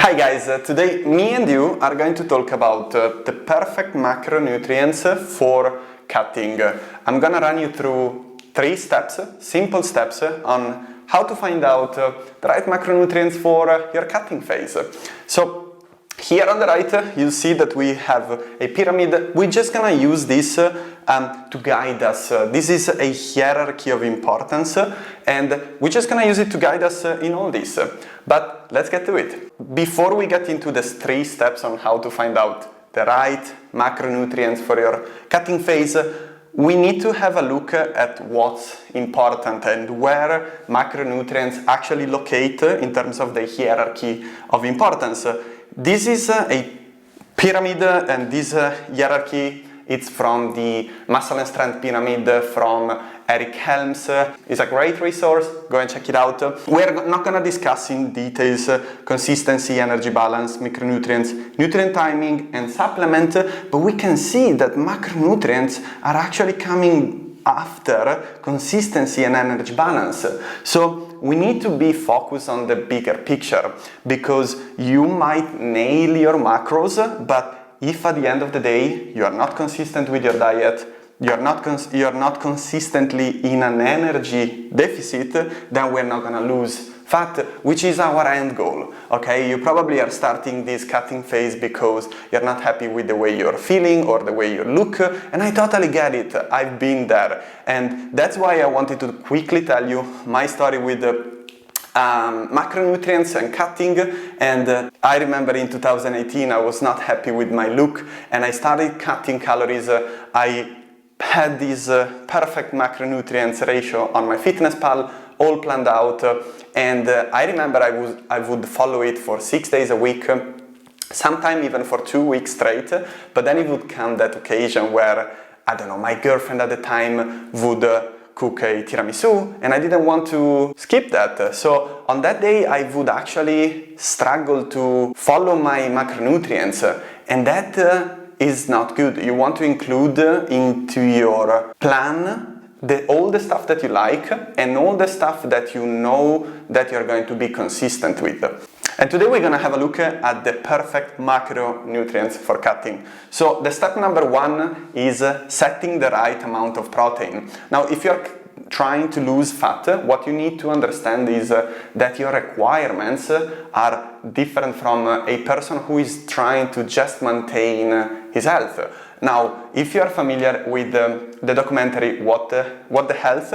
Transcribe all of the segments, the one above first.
Hi guys, today me and you are going to talk about the perfect macronutrients for cutting. I'm gonna run you through 3 steps, simple steps on how to find out the right macronutrients for your cutting phase. So here on the right you'll see that we have a pyramid. We're just gonna use this to guide us. This is a hierarchy of importance and we're just gonna use it to guide us in all this. But let's get to it. Before we get into the 3 steps on how to find out the right macronutrients for your cutting phase, we need to have a look at what's important and where macronutrients actually locate in terms of the hierarchy of importance. This is a pyramid, and this hierarchy, it's from the Muscle and Strength Pyramid from Eric Helms. It's a great resource, go and check it out. We're not going to discuss in details consistency, energy balance, micronutrients, nutrient timing and supplement, but we can see that macronutrients are actually coming after consistency and energy balance. So we need to be focused on the bigger picture, because you might nail your macros, but if at the end of the day you are not consistent with your diet, you're not consistently in an energy deficit, then we're not gonna lose fat, which is our end goal. Okay, you probably are starting this cutting phase because you're not happy with the way you're feeling or the way you look, and I totally get it. I've been there, and that's why I wanted to quickly tell you my story with the macronutrients and cutting. And I remember in 2018 I was not happy with my look and I started cutting calories. I had this perfect macronutrients ratio on MyFitnessPal, all planned out, and I remember I would follow it for 6 days a week, sometime even for 2 weeks straight, but then it would come that occasion where, I don't know, my girlfriend at the time would cook a tiramisu and I didn't want to skip that. So on that day I would actually struggle to follow my macronutrients, and that is not good. You want to include into your plan all the stuff that you like and all the stuff that you know that you're going to be consistent with. And today we're going to have a look at the perfect macronutrients for cutting. So the step number 1 is setting the right amount of protein. Now if you're trying to lose fat, what you need to understand is that your requirements are different from a person who is trying to just maintain his health. Now, if you are familiar with the documentary What the Health,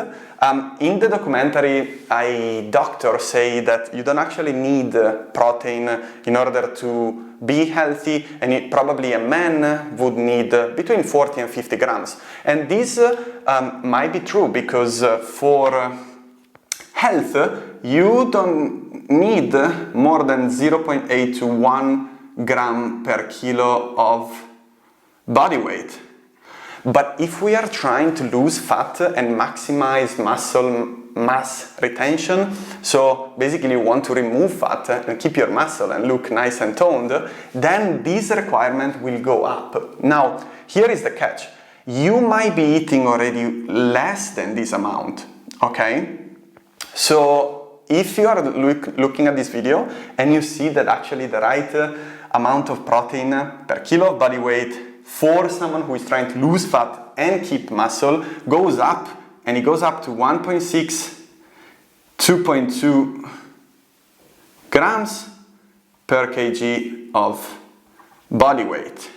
in the documentary a doctor say that you don't actually need protein in order to be healthy, and probably a man would need between 40 and 50 grams. And this might be true, because for health you don't need more than 0.8 to 1 gram per kilo of body weight. But if we are trying to lose fat and maximize muscle mass retention, so basically you want to remove fat and keep your muscle and look nice and toned, then this requirement will go up. Now, here is the catch. You might be eating already less than this amount, okay? So if you are looking at this video and you see that actually the right amount of protein per kilo of body weight for someone who is trying to lose fat and keep muscle goes up, and it goes up to 1.6, 2.2 grams per kg of body weight.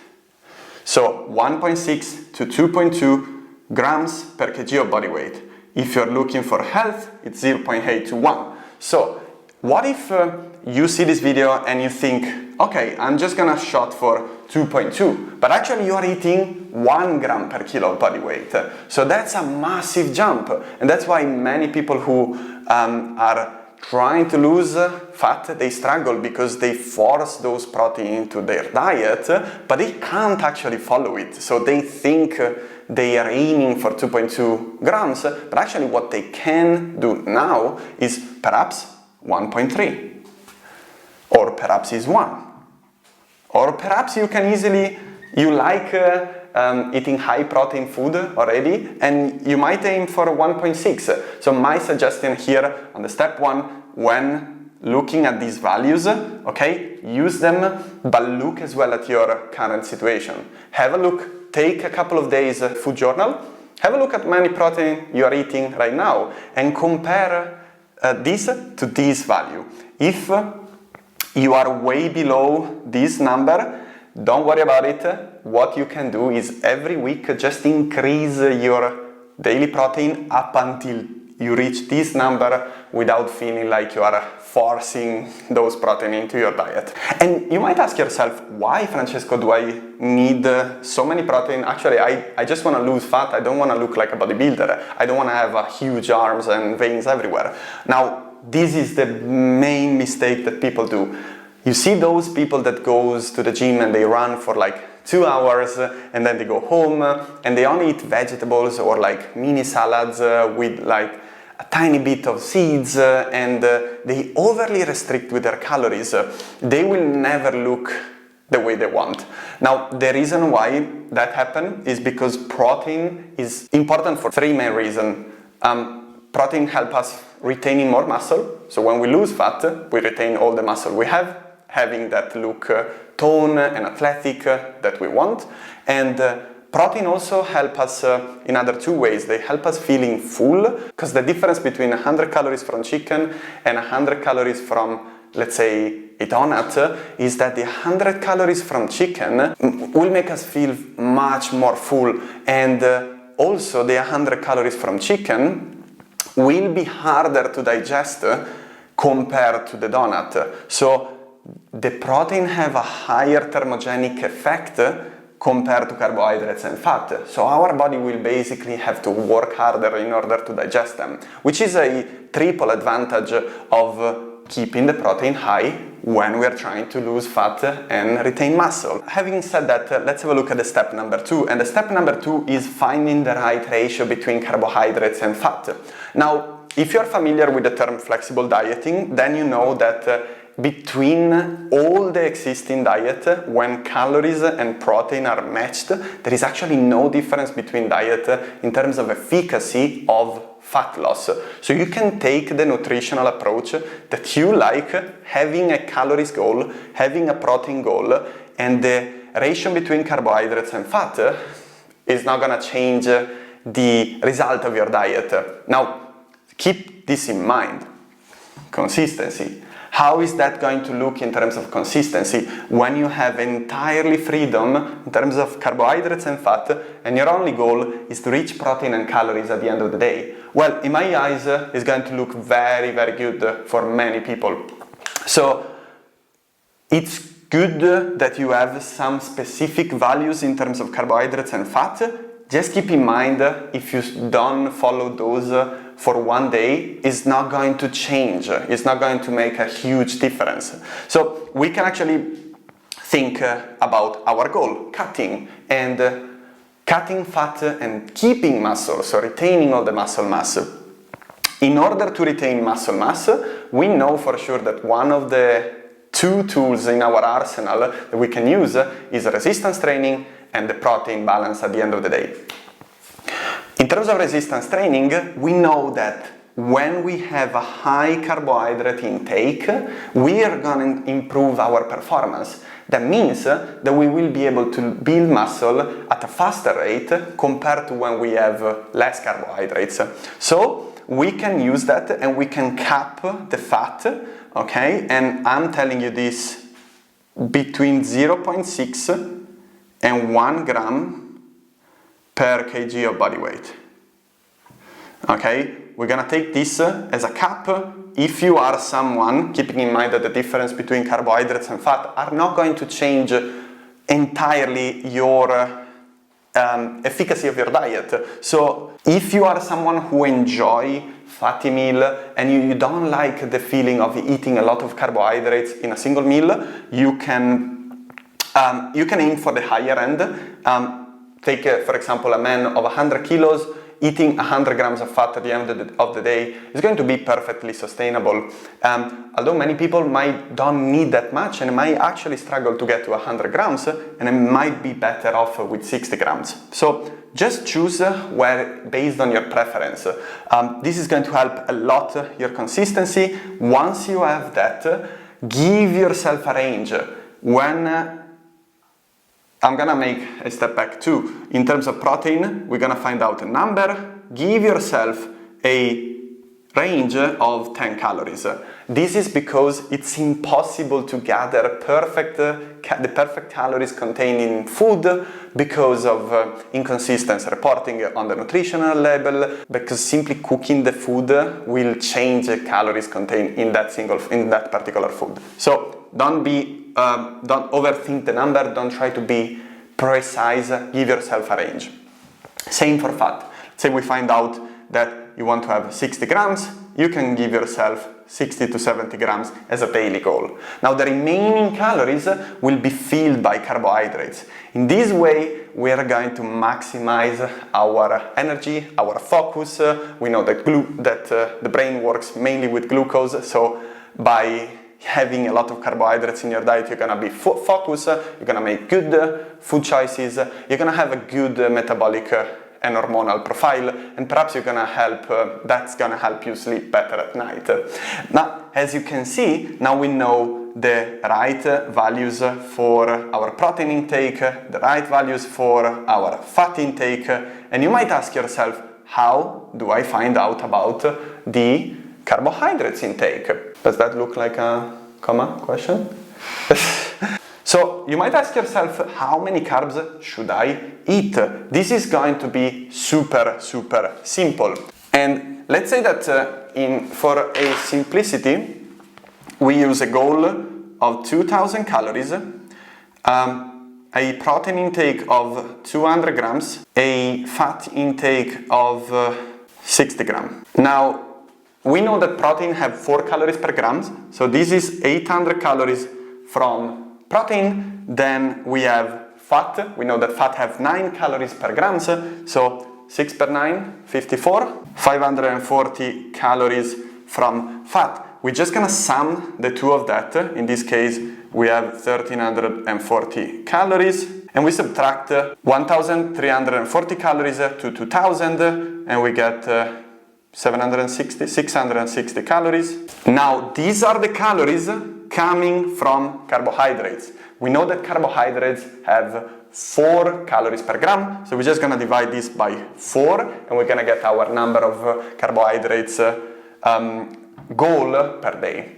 So 1.6 to 2.2 grams per kg of body weight. If you're looking for health, it's 0.8 to 1. So what if you see this video and you think, okay, I'm just gonna shot for 2.2, but actually you are eating 1 gram per kilo of body weight. So that's a massive jump, and that's why many people who are trying to lose fat, they struggle because they force those protein into their diet, but they can't actually follow it. So they think they are aiming for 2.2 grams, but actually what they can do now is perhaps 1.3, or perhaps is 1. Or perhaps you can easily, you like eating high protein food already, and you might aim for 1.6. So my suggestion here on the step 1, when looking at these values, okay? Use them, but look as well at your current situation. Have a look, take a couple of days food journal, have a look at how many protein you are eating right now, and compare this to this value. If you are way below this number, don't worry about it. What you can do is every week just increase your daily protein up until you reach this number without feeling like you are forcing those protein into your diet. And you might ask yourself, why, Francesco, do I need so many protein? Actually, I just want to lose fat. I don't want to look like a bodybuilder. I don't want to have huge arms and veins everywhere. Now, this is the main mistake that people do. You see those people that goes to the gym and they run for like 2 hours and then they go home and they only eat vegetables or like mini salads with like a tiny bit of seeds and they overly restrict with their calories. They will never look the way they want. Now, the reason why that happens is because protein is important for 3 main reasons. Protein helps us retaining more muscle. So when we lose fat, we retain all the muscle we have, having that look tone and athletic that we want. And protein also help us in other 2 ways. They help us feeling full, because the difference between 100 calories from chicken and 100 calories from, let's say, a donut is that the 100 calories from chicken will make us feel much more full, and also the 100 calories from chicken will be harder to digest compared to the donut. So the protein have a higher thermogenic effect compared to carbohydrates and fat. So our body will basically have to work harder in order to digest them, which is a triple advantage of keeping the protein high when we are trying to lose fat and retain muscle. Having said that, let's have a look at the step number 2. And the step number 2 is finding the right ratio between carbohydrates and fat. Now, if you're familiar with the term flexible dieting, then you know that between all the existing diet, when calories and protein are matched, there is actually no difference between diet in terms of efficacy of fat loss. So you can take the nutritional approach that you like, having a calories goal, having a protein goal, and the ratio between carbohydrates and fat is not gonna change the result of your diet. Now, keep this in mind. Consistency. How is that going to look in terms of consistency when you have entirely freedom in terms of carbohydrates and fat, and your only goal is to reach protein and calories at the end of the day? Well, in my eyes, it's going to look very, very good for many people. So it's good that you have some specific values in terms of carbohydrates and fat. Just keep in mind, if you don't follow those for one day, it's not going to change. It's not going to make a huge difference. So we can actually think about our goal, cutting fat and keeping muscle, so retaining all the muscle mass. In order to retain muscle mass, we know for sure that one of the 2 tools in our arsenal that we can use is resistance training and the protein balance at the end of the day. In terms of resistance training, we know that when we have a high carbohydrate intake, we are going to improve our performance. That means that we will be able to build muscle at a faster rate compared to when we have less carbohydrates. So we can use that and we can cap the fat, okay? And I'm telling you this, between 0.6 and 1 gram per kg of body weight. Okay, we're gonna take this as a cap. If you are someone, keeping in mind that the difference between carbohydrates and fat are not going to change entirely your efficacy of your diet. So if you are someone who enjoy fatty meal and you don't like the feeling of eating a lot of carbohydrates in a single meal, you can aim for the higher end. Take, for example, a man of 100 kilos. eating 100 grams of fat at the end of the day is going to be perfectly sustainable. Although many people don't need that much and might actually struggle to get to 100 grams, and it might be better off with 60 grams. So just choose based on your preference. This is going to help a lot your consistency. Once you have that, give yourself a range. When I'm gonna make a step back too. In terms of protein, we're gonna find out a number. Give yourself a range of 10 calories. This is because it's impossible to gather the perfect calories contained in food because of inconsistent reporting on the nutritional level, because simply cooking the food will change the calories contained in that particular food. So don't overthink the number, don't try to be precise, give yourself a range. Same for fat. Say we find out that you want to have 60 grams, you can give yourself 60 to 70 grams as a daily goal. Now the remaining calories will be filled by carbohydrates. In this way, we are going to maximize our energy, our focus. We know that the brain works mainly with glucose, so by having a lot of carbohydrates in your diet, you're gonna be focused, you're gonna make good food choices, you're gonna have a good metabolic and hormonal profile, and perhaps that's gonna help you sleep better at night. Now, as you can see, now we know the right values for our protein intake, the right values for our fat intake, and you might ask yourself, how do I find out about the carbohydrates intake? Does that look like a common question? So you might ask yourself, how many carbs should I eat? This is going to be super simple. And let's say that for a simplicity, we use a goal of 2000 calories, a protein intake of 200 grams, a fat intake of 60 grams. Now, we know that protein have 4 calories per gram, so this is 800 calories from protein. Then we have fat. We know that fat have 9 calories per gram, so 6 per 9, 54. 540 calories from fat. We're just gonna sum the two of that. In this case, we have 1340 calories, and we subtract 1340 calories to 2000, and we get 660 calories. Now, these are the calories coming from carbohydrates. We know that carbohydrates have 4 calories per gram, so we're just gonna divide this by 4, and we're gonna get our number of carbohydrates goal per day.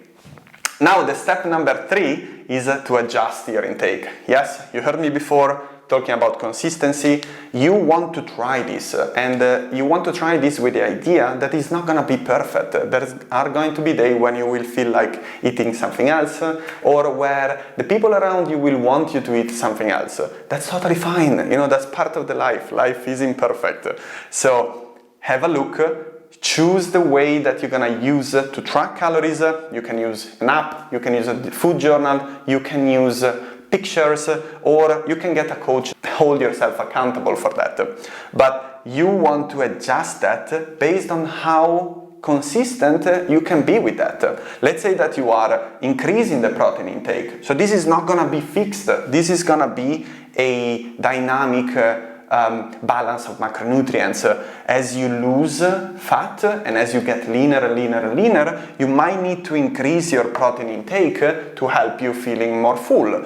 Now, the step number 3 is to adjust your intake. Yes, you heard me before talking about consistency. You want to try this, and you want to try this with the idea that it's not going to be perfect. There are going to be days when you will feel like eating something else, or where the people around you will want you to eat something else. That's totally fine. You know, that's part of the life. Life is imperfect. So have a look. Choose the way that you're gonna use to track calories. You can use an app, you can use a food journal, you can use pictures, or you can get a coach to hold yourself accountable for that. But you want to adjust that based on how consistent you can be with that. Let's say that you are increasing the protein intake. So this is not gonna be fixed. This is gonna be a dynamic balance of macronutrients. As you lose fat and as you get leaner, you might need to increase your protein intake to help you feeling more full.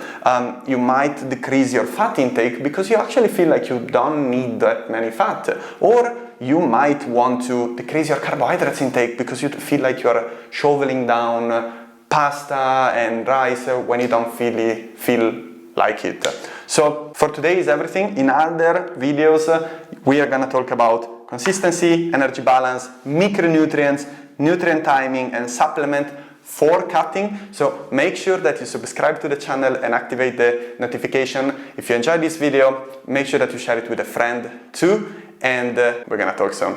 You might decrease your fat intake because you actually feel like you don't need that many fat. Or you might want to decrease your carbohydrates intake because you feel like you're shoveling down pasta and rice when you don't feel like it. So for today is everything. In other videos, we are going to talk about consistency, energy balance, micronutrients, nutrient timing, and supplement for cutting. So make sure that you subscribe to the channel and activate the notification. If you enjoyed this video, make sure that you share it with a friend too, and we're going to talk soon.